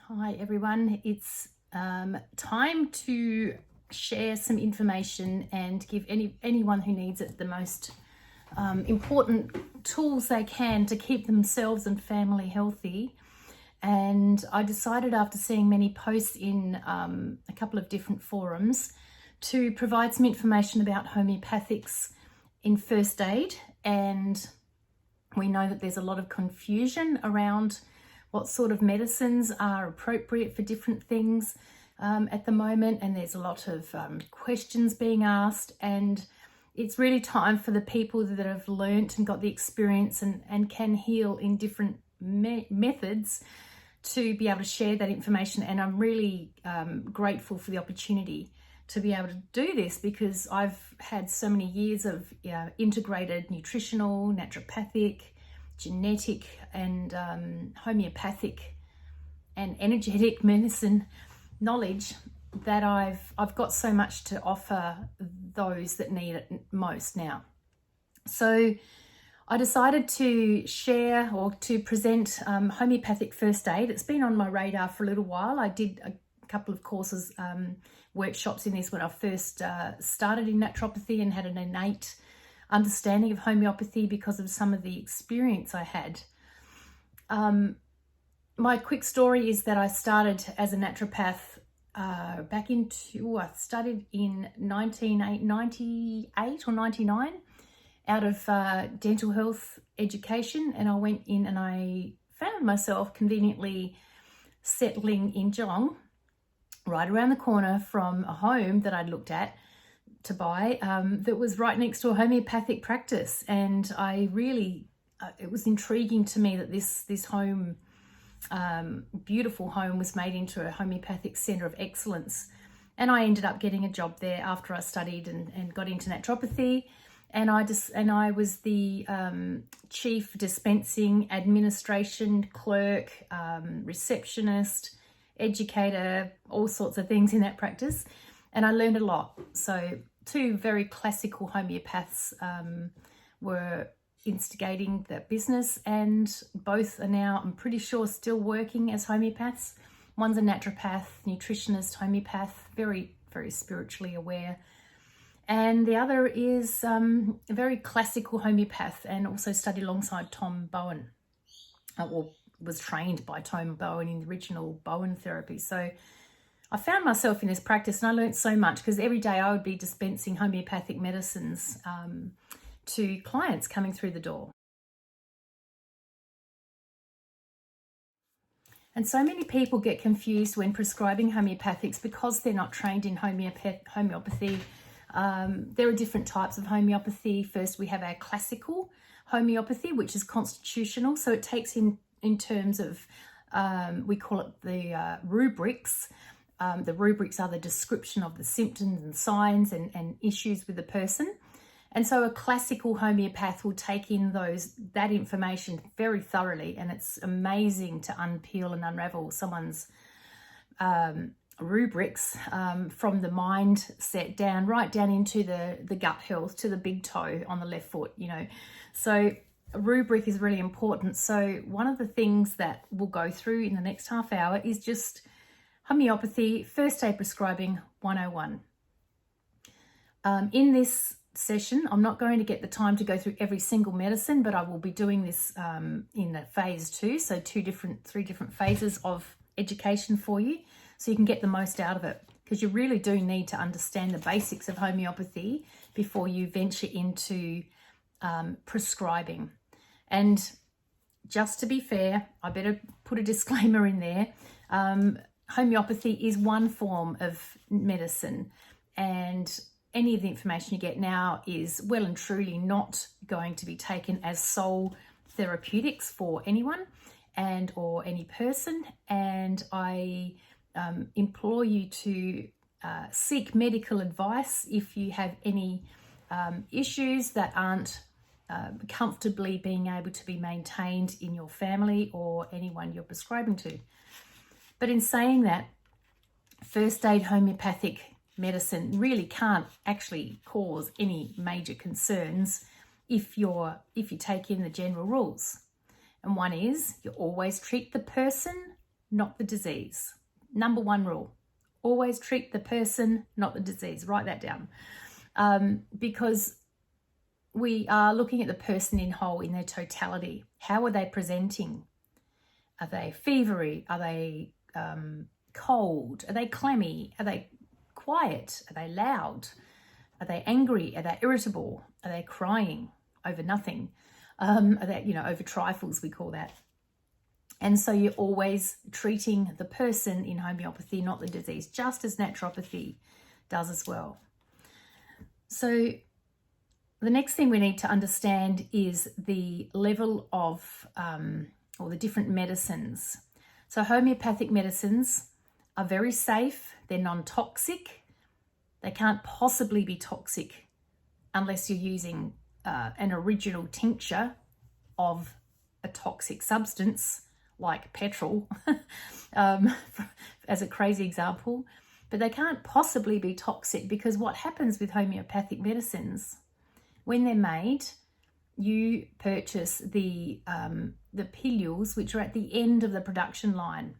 Hi everyone, it's time to share some information and give anyone who needs it the most important tools they can to keep themselves and family healthy. And I decided, after seeing many posts in a couple of different forums, to provide some information about homeopathics in first aid. And we know that there's a lot of confusion around what sort of medicines are appropriate for different things at the moment, and there's a lot of questions being asked, and it's really time for the people that have learnt and got the experience and can heal in different methods to be able to share that information. And I'm really grateful for the opportunity to be able to do this, because I've had so many years of integrated nutritional, naturopathic, genetic and homeopathic and energetic medicine knowledge that I've got so much to offer those that need it most now. So I decided to share or to present homeopathic first aid. It's been on my radar for a little while. I did a couple of courses, workshops in this when I first started in naturopathy, and had an innate understanding of homeopathy because of some of the experience I had. My quick story is that I started as a naturopath I started in 1998 or 99 out of dental health education, and I went in and I found myself conveniently settling in Geelong, right around the corner from a home that I'd looked at to buy that was right next to a homeopathic practice. And I really, it was intriguing to me that this home, beautiful home, was made into a homeopathic centre of excellence. And I ended up getting a job there after I studied and got into naturopathy. And I was the chief dispensing, administration clerk, receptionist, educator, all sorts of things in that practice. And I learned a lot. So two very classical homeopaths were instigating the business, and both are now, I'm pretty sure, still working as homeopaths. One's a naturopath, nutritionist, homeopath, very, very spiritually aware. And the other is a very classical homeopath, and also studied alongside Tom Bowen, or was trained by Tom Bowen in the original Bowen therapy. So I found myself in this practice, and I learned so much, because every day I would be dispensing homeopathic medicines to clients coming through the door. And so many people get confused when prescribing homeopathics because they're not trained in homeopathy. There are different types of homeopathy. First, we have our classical homeopathy, which is constitutional. So it takes in terms of, we call it the rubrics. The rubrics are the description of the symptoms and signs and issues with the person. And so a classical homeopath will take in that information very thoroughly, and it's amazing to unpeel and unravel someone's rubrics from the mindset down, right down into the gut health, to the big toe on the left foot, So a rubric is really important. So one of the things that we'll go through in the next half hour is just Homeopathy First Aid Prescribing 101. In this session, I'm not going to get the time to go through every single medicine, but I will be doing this in a phase 2, so three different phases of education for you, so you can get the most out of it, because you really do need to understand the basics of homeopathy before you venture into prescribing. And just to be fair, I better put a disclaimer in there. Homeopathy is one form of medicine, and any of the information you get now is well and truly not going to be taken as sole therapeutics for anyone or any person. And I implore you to seek medical advice if you have any issues that aren't comfortably being able to be maintained in your family or anyone you're prescribing to. But in saying that, first aid homeopathic medicine really can't actually cause any major concerns if you take in the general rules. And one is, you always treat the person not the disease. Number one rule, always treat the person, not the disease. Write that down. Because we are looking at the person in whole, in their totality. How are they presenting? Are they fevery? Are they cold? Are they clammy? Are they quiet? Are they loud? Are they angry? Are they irritable? Are they crying over nothing? Are they, over trifles, we call that. And so you're always treating the person in homeopathy, not the disease, just as naturopathy does as well. So the next thing we need to understand is the level of, or the different medicines. So homeopathic medicines are very safe. They're non-toxic. They can't possibly be toxic unless you're using an original tincture of a toxic substance like petrol, as a crazy example. But they can't possibly be toxic, because what happens with homeopathic medicines, when they're made, you purchase the pilules, which are at the end of the production line.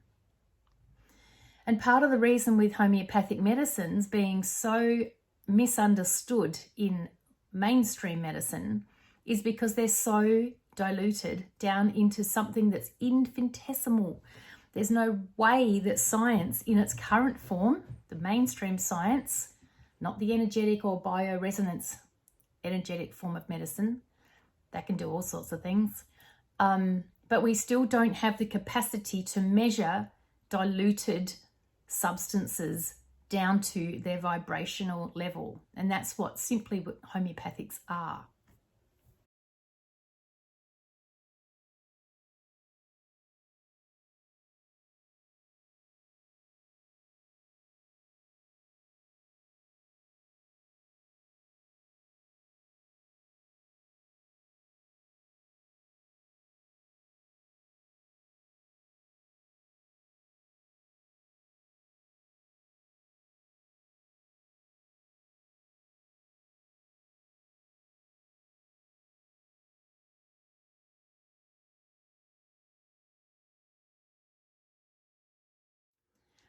And part of the reason with homeopathic medicines being so misunderstood in mainstream medicine is because they're so diluted down into something that's infinitesimal. There's no way that science in its current form, the mainstream science, not the energetic or bioresonance energetic form of medicine, that can do all sorts of things, but we still don't have the capacity to measure diluted substances down to their vibrational level. And that's what homeopathics are.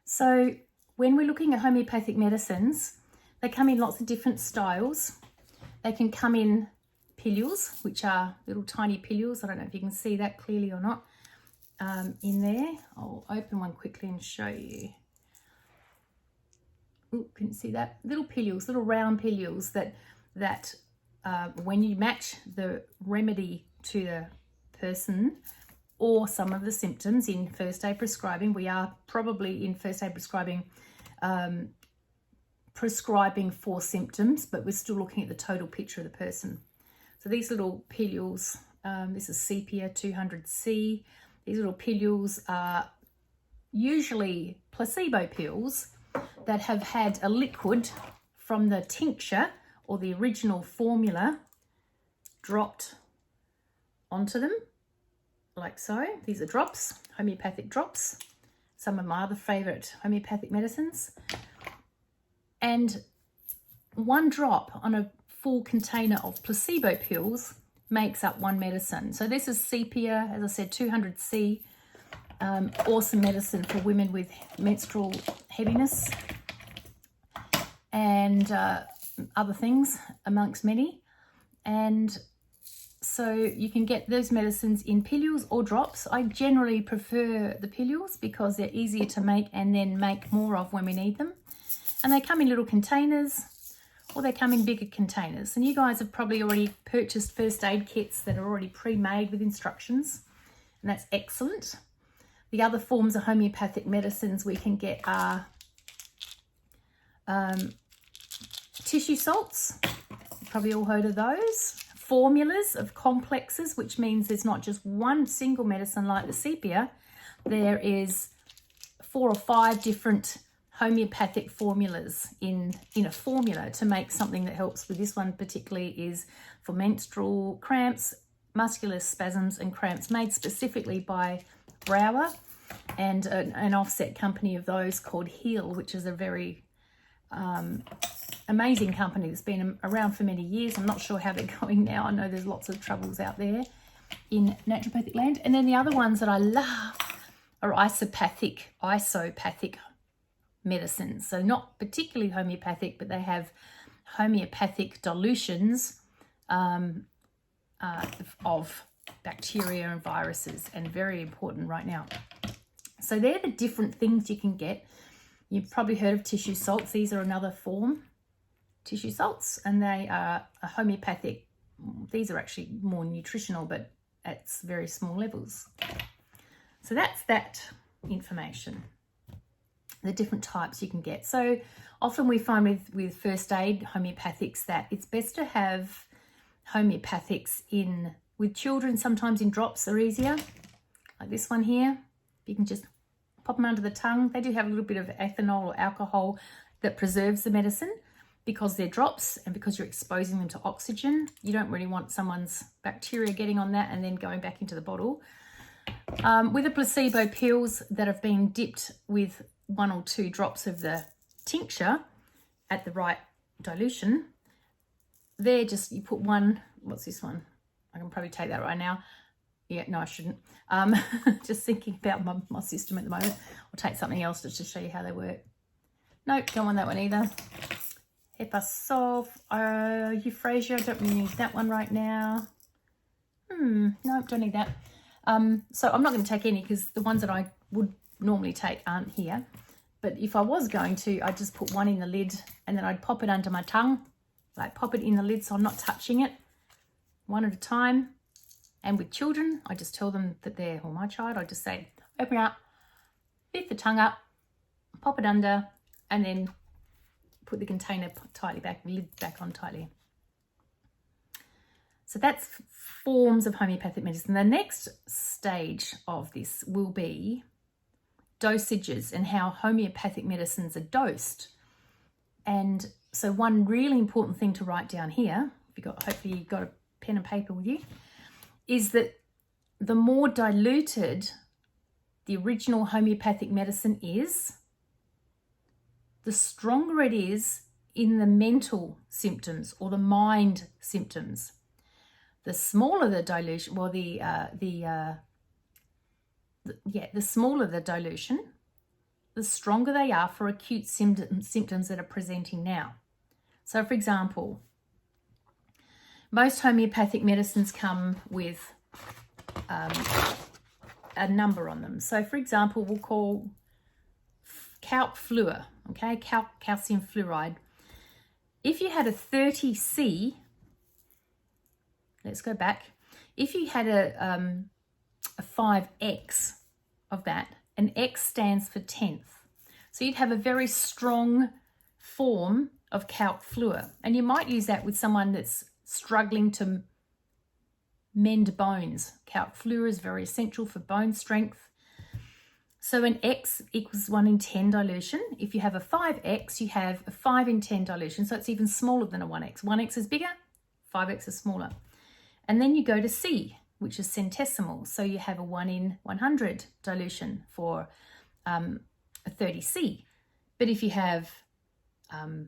So when we're looking at homeopathic medicines, they come in lots of different styles. They can come in pilules, which are little tiny pilules. I don't know if you can see that clearly or not in there. I'll open one quickly and show you. Ooh, can you see that? Little pilules, little round pilules that when you match the remedy to the person or some of the symptoms in first aid prescribing, we are probably in first aid prescribing prescribing for symptoms, but we're still looking at the total picture of the person. So these little pilules, this is sepia 200C. These little pilules are usually placebo pills that have had a liquid from the tincture or the original formula dropped onto them, like so. These are drops, homeopathic drops, some of my other favourite homeopathic medicines. And one drop on a full container of placebo pills makes up one medicine. So this is sepia, as I said, 200C, awesome medicine for women with menstrual heaviness and other things amongst many. And so you can get those medicines in pilules or drops. I generally prefer the pilules because they're easier to make and then make more of when we need them. And they come in little containers or they come in bigger containers. And you guys have probably already purchased first aid kits that are already pre-made with instructions, and that's excellent. The other forms of homeopathic medicines we can get are tissue salts. You've probably all heard of those. Formulas of complexes, which means there's not just one single medicine like the sepia. There is 4 or 5 different homeopathic formulas in a formula to make something that helps with this one particularly is for menstrual cramps, muscular spasms and cramps, made specifically by Brower and an offset company of those called Heal, which is a very amazing company that's been around for many years. I'm not sure how they're going now. I know there's lots of troubles out there in naturopathic land. And then the other ones that I love are isopathic medicines. So not particularly homeopathic, but they have homeopathic dilutions of bacteria and viruses, and very important right now. So they're the different things you can get. You've probably heard of tissue salts. These are another form, tissue salts, and they are a homeopathic. These are actually more nutritional, but at very small levels. So that's that information, the different types you can get. So often we find with first aid homeopathics that it's best to have homeopathics with children. Sometimes in drops are easier, like this one here. You can just pop them under the tongue. They do have a little bit of ethanol or alcohol that preserves the medicine because they're drops and because you're exposing them to oxygen. You don't really want someone's bacteria getting on that and then going back into the bottle. With the placebo pills that have been dipped with 1 or 2 drops of the tincture at the right dilution, they're just, you put one, what's this one? I can probably take that right now. Yeah, no, I shouldn't. Just thinking about my system at the moment. I'll take something else just to show you how they work. No, don't want that one either. Hepasolf, euphrasia, don't really need that one right now. No, don't need that. So I'm not going to take any because the ones that I would normally take aren't here. But if I was going to, I'd just put one in the lid and then I'd pop it under my tongue. Like pop it in the lid so I'm not touching it, one at a time. And with children, I just tell them that they're, or my child, I just say, open it up, lift the tongue up, pop it under, and then put the container tightly back, lid back on tightly. So that's forms of homeopathic medicine. The next stage of this will be dosages and how homeopathic medicines are dosed. And so one really important thing to write down here, hopefully you've got a pen and paper with you, is that the more diluted the original homeopathic medicine is, the stronger it is in the mental symptoms or the mind symptoms. The smaller the dilution, the smaller the dilution, the stronger they are for acute symptoms that are presenting now. So, for example, most homeopathic medicines come with a number on them. So, for example, we'll call calc fluor, okay, calcium fluoride. If you had a 30C, let's go back. If you had a 5X of that, an X stands for 10th. So you'd have a very strong form of calc fluor. And you might use that with someone that's struggling to mend bones. Calc fluor is very essential for bone strength. So an X equals 1 in 10 dilution. If you have a 5X, you have a 5 in 10 dilution. So it's even smaller than a 1X. 1X is bigger, 5X is smaller. And then you go to C, which is centesimal. So you have a 1 in 100 dilution for a 30C. But if you have a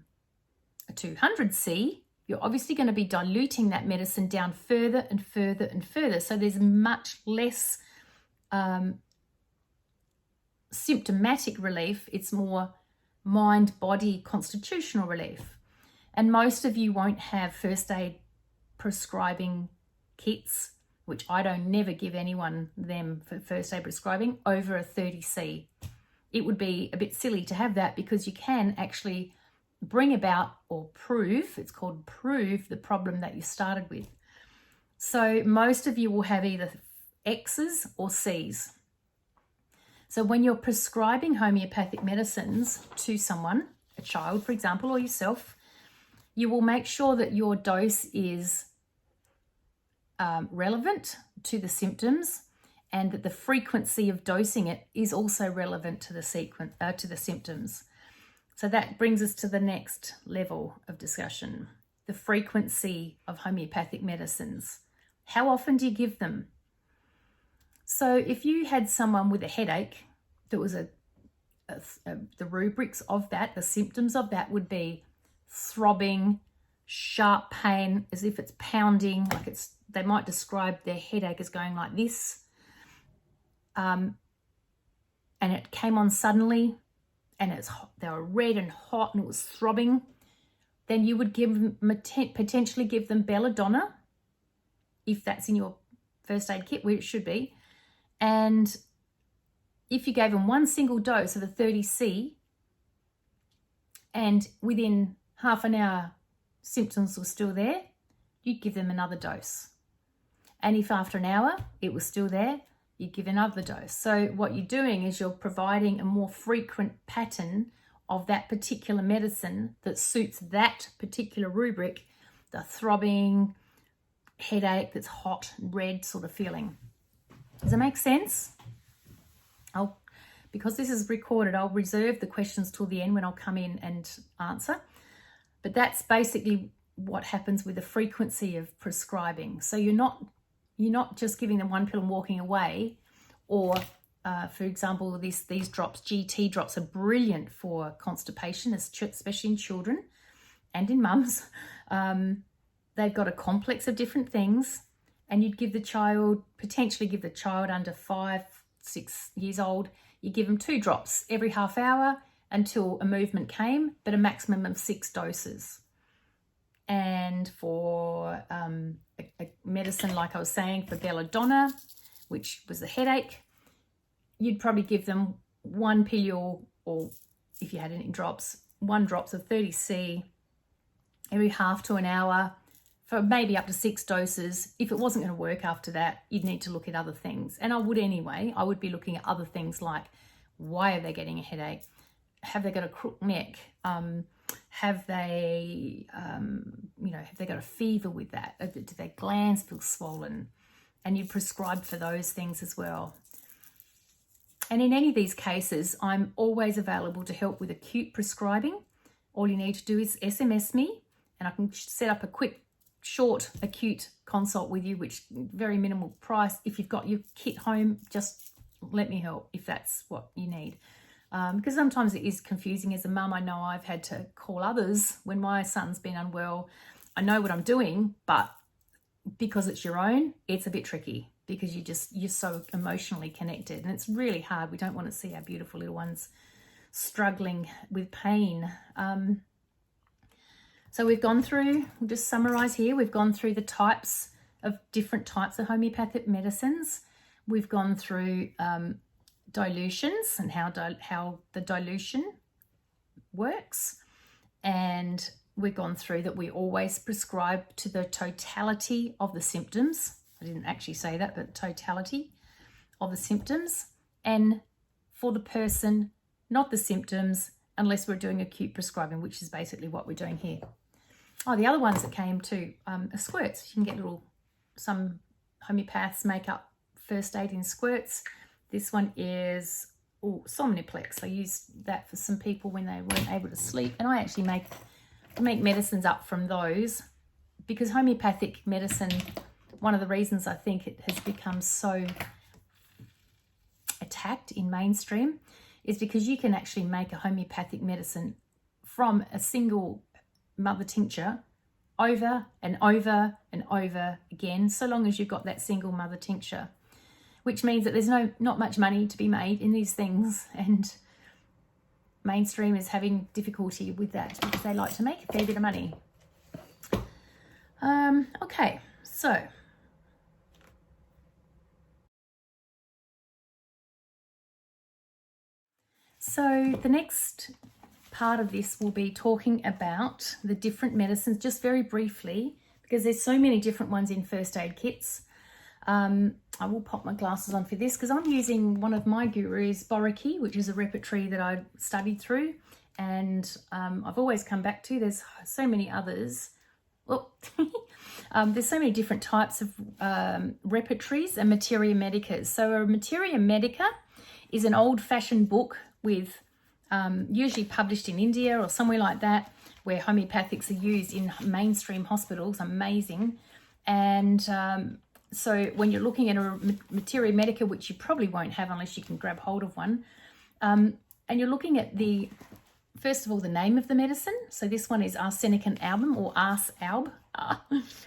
200C, you're obviously going to be diluting that medicine down further and further and further. So there's much less symptomatic relief. It's more mind, body, constitutional relief. And most of you won't have first aid prescribing kits, which I don't never give anyone them for first aid prescribing, over a 30C. It would be a bit silly to have that because you can actually bring about or prove, it's called prove, the problem that you started with. So most of you will have either X's or C's. So when you're prescribing homeopathic medicines to someone, a child, for example, or yourself, you will make sure that your dose is relevant to the symptoms and that the frequency of dosing it is also relevant to the symptoms. So that brings us to the next level of discussion, the frequency of homeopathic medicines. How often do you give them? So if you had someone with a headache, that was the rubrics of that, the symptoms of that would be throbbing, sharp pain, as if it's pounding, like they might describe their headache as going like this. and it came on suddenly, and they were red and hot and it was throbbing, then you would potentially give them belladonna, if that's in your first aid kit, where it should be. And if you gave them one single dose of the 30C, and within half an hour symptoms were still there, you'd give them another dose. And if after an hour it was still there, you'd give another dose. So what you're doing is you're providing a more frequent pattern of that particular medicine that suits that particular rubric, the throbbing, headache that's hot, red sort of feeling. Does that make sense? Because this is recorded, I'll reserve the questions till the end when I'll come in and answer. But that's basically what happens with the frequency of prescribing. So you're not just giving them one pill and walking away, or for example, these drops, GT drops, are brilliant for constipation, especially in children and in mums. They've got a complex of different things, and you'd potentially give the child under 5, 6 years old, you give them 2 drops every half hour until a movement came, but a maximum of 6 doses. And for a medicine, like I was saying, for belladonna, which was the headache, you'd probably give them 1 pill, or if you had any drops, 1 drops of 30C every half to an hour for maybe up to 6 doses. If it wasn't going to work after that, you'd need to look at other things. And I would anyway. I would be looking at other things like, why are they getting a headache? Have they got a crook neck? Have they got a fever with that? Do their glands feel swollen? And you prescribe for those things as well. And in any of these cases, I'm always available to help with acute prescribing. All you need to do is SMS me, and I can set up a quick, short, acute consult with you, which very minimal price. If you've got your kit home, just let me help if that's what you need. Because sometimes it is confusing as a mum. I know I've had to call others when my son's been unwell. I know what I'm doing, but because it's your own, it's a bit tricky, because you're so emotionally connected, and it's really hard. We don't want to see our beautiful little ones struggling with pain. So we've gone through, we'll just summarize here, we've gone through the different types of homeopathic medicines. We've gone through dilutions and how the dilution works, and we've gone through that we always prescribe to the totality of the symptoms. I didn't actually say that, but totality of the symptoms, and for the person, not the symptoms, unless we're doing acute prescribing, which is basically what we're doing here. Oh, the other ones that came too are squirts. You can get some homeopaths make up first aid in squirts. This one is Somniplex. I used that for some people when they weren't able to sleep, and I actually make medicines up from those, because homeopathic medicine, one of the reasons I think it has become so attacked in mainstream is because you can actually make a homeopathic medicine from a single mother tincture over and over and over again, so long as you've got that single mother tincture, which means that there's not much money to be made in these things, and mainstream is having difficulty with that because they like to make a fair bit of money. Okay, so the next part of this will be talking about the different medicines, just very briefly, because there's so many different ones in first aid kits. I will pop my glasses on for this because I'm using one of my gurus, Boriki, which is a repertory that I studied through, and I've always come back to. There's so many others. Well, there's so many different types of repertories and materia medicas. So a materia medica is an old-fashioned book with usually published in India or somewhere like that, where homeopathics are used in mainstream hospitals. Amazing. And so when you're looking at a materia medica, which you probably won't have unless you can grab hold of one, and you're looking at first of all, the name of the medicine. So this one is arsenic and album, or Ars Alb.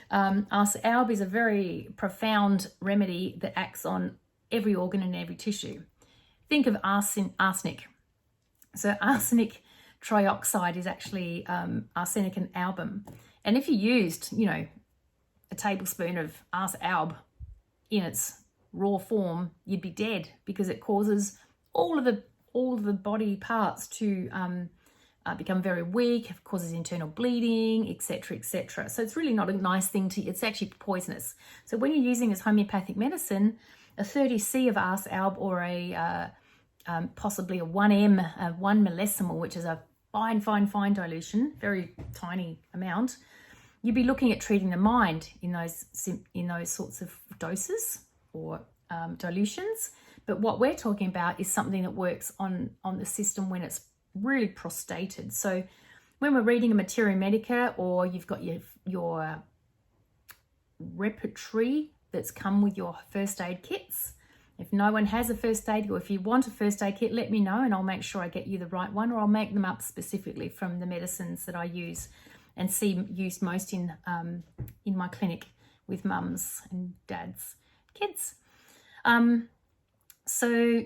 Ars Alb is a very profound remedy that acts on every organ and every tissue. think of arsenic. So arsenic trioxide is actually arsenicum album. And if you used, you know, a tablespoon of ars alb in its raw form, you'd be dead, because it causes all of the body parts to become very weak, it causes internal bleeding, etc., etc. So it's really not a nice thing to, it's actually poisonous. So when you're using as homeopathic medicine, a 30C of ars alb or a possibly a 1 millesimal, which is a fine dilution, very tiny amount, you'd be looking at treating the mind in those sorts of doses or dilutions. But what we're talking about is something that works on the system when it's really prostrated. So when we're reading a materia medica, or you've got your repertory that's come with your first aid kits. If no one has a first aid, or if you want a first aid kit, let me know and I'll make sure I get you the right one, or I'll make them up specifically from the medicines that I use and see used most in my clinic with mums and dads, kids. So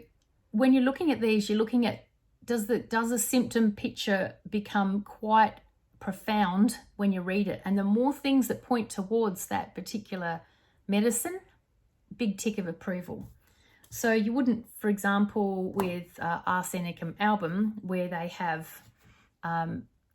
when you're looking at these, you're looking at, does a symptom picture become quite profound when you read it? And the more things that point towards that particular medicine, big tick of approval. So you wouldn't, for example, with arsenicum album, where they have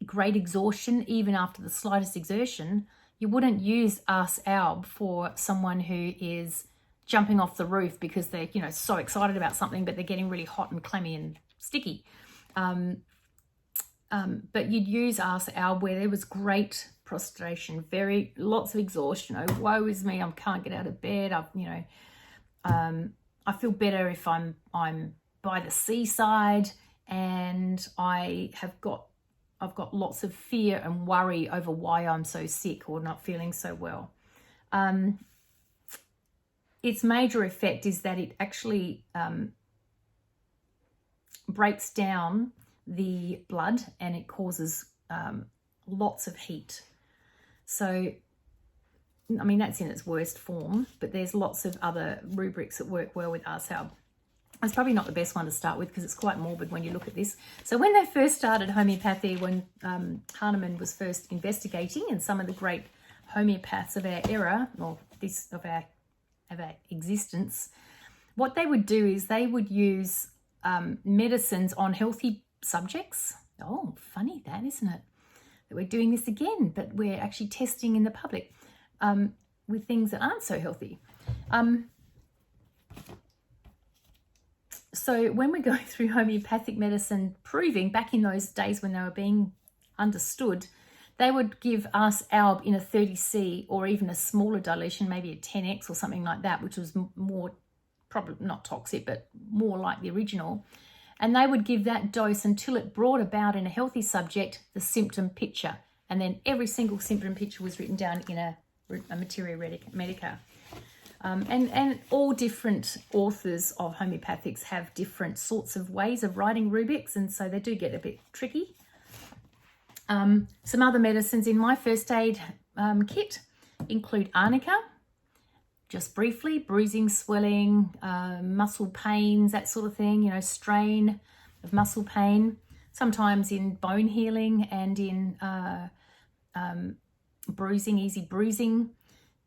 great exhaustion even after the slightest exertion, you wouldn't use ars alb for someone who is jumping off the roof because they're, you know, so excited about something, but they're getting really hot and clammy and sticky. But you'd use ars alb where there was great prostration, lots of exhaustion. Oh, woe is me, I can't get out of bed. I feel better if I'm by the seaside, and I've got lots of fear and worry over why I'm so sick or not feeling so well. Its major effect is that it actually breaks down the blood, and it causes lots of heat. So, I mean, that's in its worst form, but there's lots of other rubrics that work well with ars alb. It's probably not the best one to start with because it's quite morbid when you look at this. So when they first started homeopathy, when Hahnemann was first investigating, and some of the great homeopaths of our era, or of our existence, what they would do is they would use medicines on healthy subjects. Oh, funny that, isn't it? That we're doing this again, but we're actually testing in the public with things that aren't so healthy. So when we're going through homeopathic medicine, proving back in those days when they were being understood, they would give ars alb in a 30C or even a smaller dilution, maybe a 10x or something like that, which was more, probably not toxic, but more like the original. And they would give that dose until it brought about in a healthy subject the symptom picture. And then every single symptom picture was written down in a materia medica. And all different authors of homeopathics have different sorts of ways of writing rubrics, and so they do get a bit tricky. Some other medicines in my first aid kit include arnica, just briefly, bruising, swelling, muscle pains, that sort of thing, you know, strain of muscle pain, sometimes in bone healing and in bruising, easy bruising.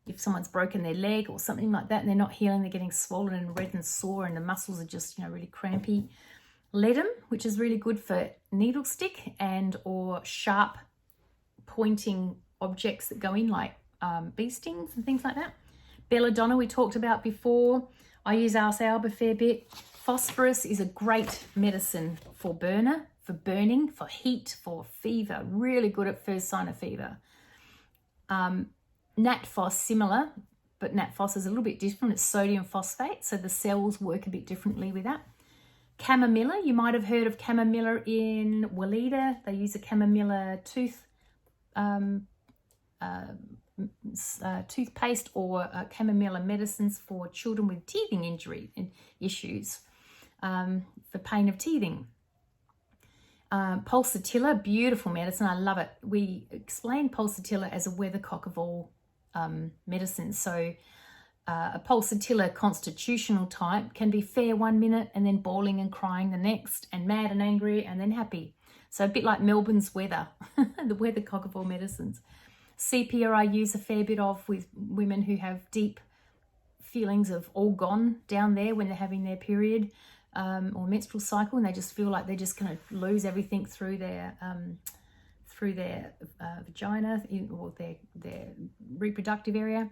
If someone's broken their leg or something like that and they're not healing, they're getting swollen and red and sore and the muscles are just, you know, really crampy. Leadum, which is really good for needle stick and or sharp pointing objects that go in, like bee stings and things like that. Belladonna we talked about before. I use ars alb a fair bit. Phosphorus is a great medicine for burning, for heat, for fever. Really good at first sign of fever. Nat phos, similar, but nat phos is a little bit different. It's sodium phosphate, so the cells work a bit differently with that. Chamomilla, you might have heard of chamomilla in Walida. They use a chamomilla toothpaste or chamomilla medicines for children with teething issues, for pain of teething. Pulsatilla, beautiful medicine. I love it. We explain pulsatilla as a weathercock of all medicines. So A pulsatilla constitutional type can be fair 1 minute and then bawling and crying the next, and mad and angry and then happy. So a bit like Melbourne's weather, the weather cockapoo medicines. Sepia I use a fair bit of with women who have deep feelings of all gone down there when they're having their period or menstrual cycle, and they just feel like they're just going to lose everything through their vagina or their reproductive area.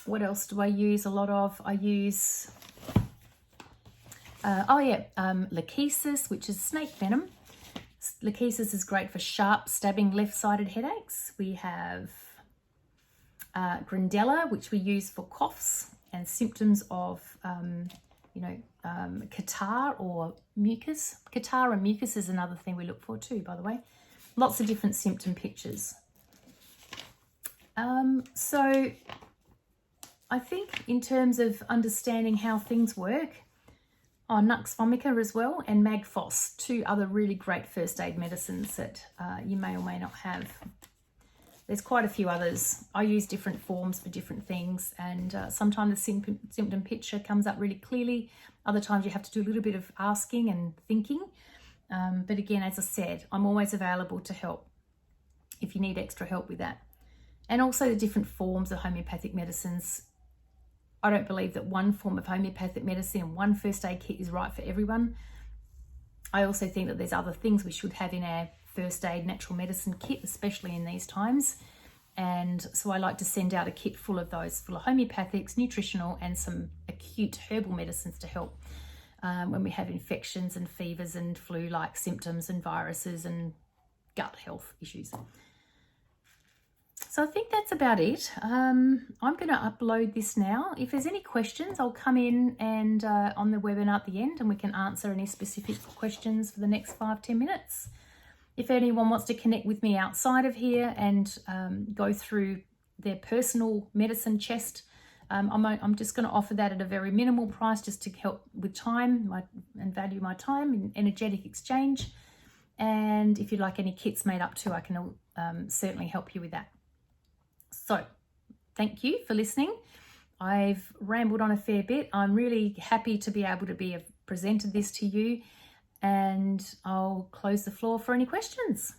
What else do I use a lot of? I use lachesis, which is snake venom. Lachesis is great for sharp stabbing left-sided headaches. We have Grindella, which we use for coughs and symptoms of catarrh or mucus. Catarrh and mucus is another thing we look for too, by the way. Lots of different symptom pictures. So I think in terms of understanding how things work, Nux vomica as well, and Magphos, 2 other really great first aid medicines that you may or may not have. There's quite a few others. I use different forms for different things, and sometimes the symptom picture comes up really clearly. Other times you have to do a little bit of asking and thinking. But again, as I said, I'm always available to help if you need extra help with that. And also the different forms of homeopathic medicines. I don't believe that one form of homeopathic medicine and one first aid kit is right for everyone. I also think that there's other things we should have in our first aid natural medicine kit, especially in these times. And so I like to send out a kit full of those, full of homeopathics, nutritional, and some acute herbal medicines to help when we have infections and fevers and flu-like symptoms and viruses and gut health issues. So I think that's about it. I'm going to upload this now. If there's any questions, I'll come in and on the webinar at the end, and we can answer any specific questions for the next 5-10 minutes. If anyone wants to connect with me outside of here and go through their personal medicine chest, I'm just going to offer that at a very minimal price, just to help with time and value my time in energetic exchange. And if you'd like any kits made up too, I can certainly help you with that. So thank you for listening. I've rambled on a fair bit. I'm really happy to be able to presented this to you, and I'll close the floor for any questions.